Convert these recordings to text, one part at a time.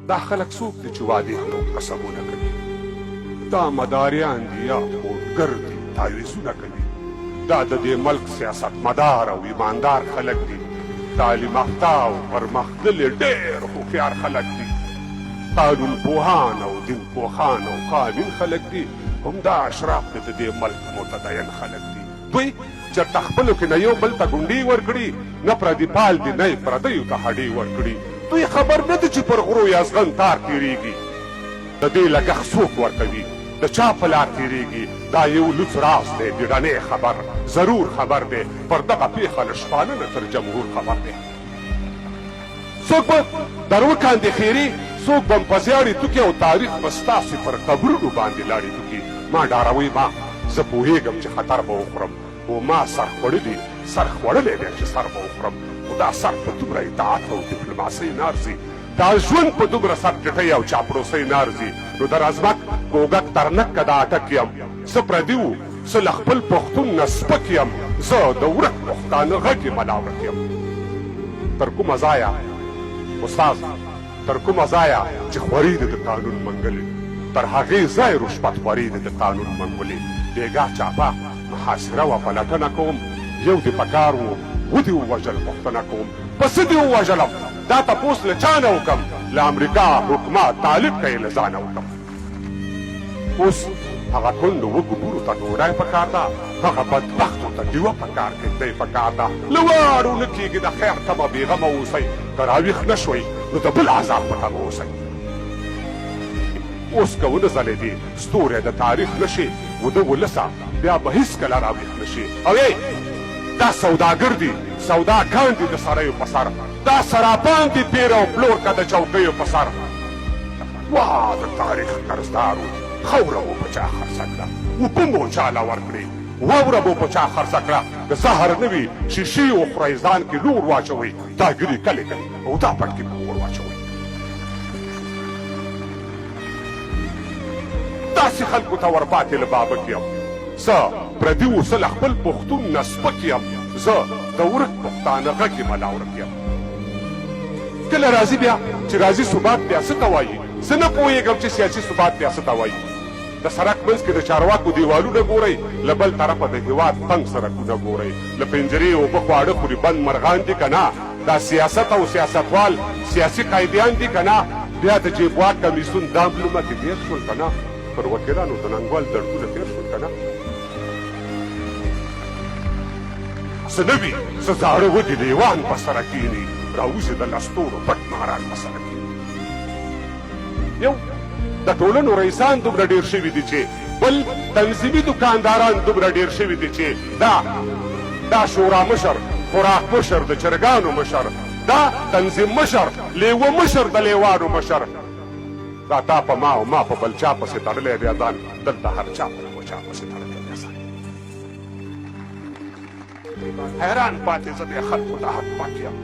دا خلک څوک دي چې وعدې او قسمونه کوي؟ دا مداریان دي یا خوډګر دي تعویضونه کوي؟ دا د دې ملک سیاستمدار او ایماندار خلک دي، تعلیم یافته او پرمختللي ډېر هوښیار خلک دي، قانون پوهان او دین پوهان او قانون خلک دي. همدا اشراف د دې ملک متدین خلک دي. دوی چېرته خپلو کې نه یو بل ته ګونډې ورکړي، نه پردي پال دي نه یې پردیو ته هډې ورکړي. دوی خبر نه دي چې پر غرو یا ازغن تار تېرېږي، د دې لګښت څوک ورکوي، د چا په لار تېرېږي. دا یو لوڅ راز دی، بیړنی خبر، ضرور خبر دی. پر دغه پېښه له شپانه تر جمهور خبر دی. څوک به درو کاندې خیري، څوک به م په زیاړې توکي او تاریخ به ستاسې پر قبرونو باندې لاړې توکي. ما ډاروئ ما، زه پوهېږم چې خطر به وخورم، خو ما سر خوړلی دی چې سر به وخورم. خو دا سر په دومره اطاعت او ډیپلوماسۍ نه ارځي، دا ژوند په دومره سرټټۍ او چاپړوسۍ نه ارځي. نو د رزمک کوږک ترنک که دا اټک یم، زه پردي و زه له خپل پښتون نه سپک یم، زه د ورک پښتانه غږ یې ملاورک یم. تر کومه ځایه استاز، تر کومه ځایه چې خوري دې د قانون منګلې، تر هغې ځایه رشوت خوري دې د قانون منګلې. بېګا چاپه محاصره وه پلټنه کوم، یو دې په کار و ودې ووژل پوښتنه کوم، په څه دې ووژلم دا تپوس له چا نه وکړم، له امریکا حکومت طالب ته یې له ځانه وکړم. اوس هغه کونډو وګړو ته ډوډۍ پکار ده، هغه بدبختو ته ډیوه پکار کېږدی پکار ده. له واړو نه کېږي د خیر تمه بېغمه اوسئ، که راویښ نه شوئ نو د بل عذاب په تمه اوسئ. اوس که ونه ځلېدې ستوری د تاریخ نه شي، وده ولسه بیا به هېڅکله راویښ نه شي. او دا سوداګر دي، سوداګان دي د سړیو په سر، دا سراپان دي پیر او پلور که د چوکیو په سر. واه د تاریخ قرضدارو، خاوره مو په چا خرڅه کړه، اوبه مو چاله ورکړې، واوره مو په چا خرڅه کړه. که زهر نه وي شیشې وخورئ، ځان کې نور واچوئ، دا ګري کلې کوي او دا پټکې په اور واچوئ. داسې خلکو ته ورپاتې له بابک یم، زه پردي و زه له خپل پښتون نه سپک یم، زه د ورک پښتانه غږ یې ملاورک یم. کله راځي بیا چې راځي ثبات بیا څه ته وایي؟ زه نه پوهېږم چې سیاسي ثبات بیا څه ته وایي. د سړک منځ کې د چارواکو دیوالونه ګورئ، له بل طرفه د هېواد تنګ سړکونه ګورئ، له پنجرې اوبه خواړه خوري بند مرغان دي که نه؟ دا سیاست او سیاستوال سیاسي قایدیان دي که نه؟ بیا د جیبواک کمیسون دا املومه کې تېر شول که نه؟ پر وکیلانو د ننګوال دړکونه تېر شول که نه؟ څه نه وي څه زاړه ودي لیوان په سره کښېني، راوځي د لستوڼو پټ مهران په سره کښېني. یو د ټولنو رئیسان دومره ډېر شوي دي چې بل تنظیمي دکانداران دومره ډېر شوي دي چې دا شورا مشر، خوراک مشر، د چرګانو مشر، دا تنظیم مشر، لیوه مشر، د لیوانو مشر. دا تا په ما او ما په بل چا پسې تړلی دی ځان، دلته هر چا په یوه چا پسې تړلی دی ځان. حیران پاتې زه دې خلکو ته حق پاک یم،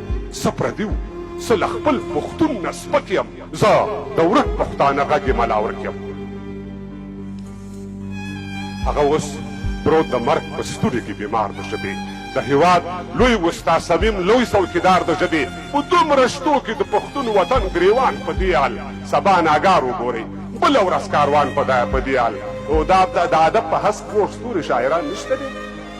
زه پردي و زه له خپل پښتون نه سپک یم، زه د ورک پښتانه غږ یې ملاورک یم. هغه اوس پروت د مرګ په ستوري کې بیمار د ژبې، د هېواد لوی وستا صمیم لوی څوکیدار د ژبې، په دومره شتو کې د پښتون وطن ګریوان په دې حال، سبا ناګار وګورئ بله ورځ کاروان په دې حال. او دا د ادب په هسک پروت ستوري شاعران نشته دي،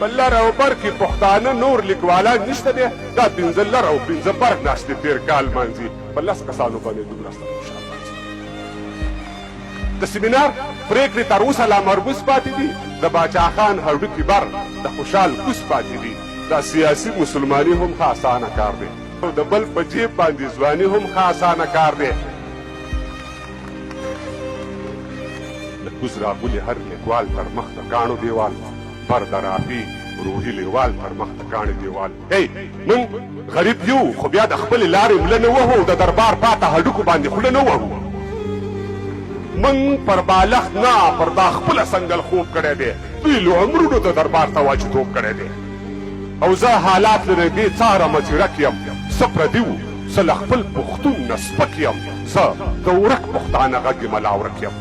په لر او بر کې پښتانه نور لیکوالان نشته دي. دا پنځه لر او پنځه بر ناست دي تېر کال منځي، په 10 کسانو باندې دومره ستر خوشحال منځي. د سیمینار پرېکړې تر اوسه لا مربوس پاتې دي، د باچاخان هډوکي بر د خوشحال کوس پاتې دي. دا سیاسي مسلماني هم ښه اسانه کار دی، او د بل په جیب باندې ځواني هم ښه اسانه کار دی. د کوز راغلي هر لیکوال تر مخ د کاڼو دیوال، بر د رافي روحي لیوال تر مخ د کاڼې دیوال. موږ غریب یو، خو بیا د خپلې لارې مله نه وهو، د دربار پاته هډوکو باندې خوله نه وهو. موږ پر بالښت نه، پر دا خپله سنګل خوب کړی دی، دوی له عمرونو د دربار تواجدوب کړی دی. او زه حالات له دې څارم ځیرک یم، زه پردي و زه له خپل پښتون نه سپک یم، زه د ورک پښتانه غږ یې ملاورک یم.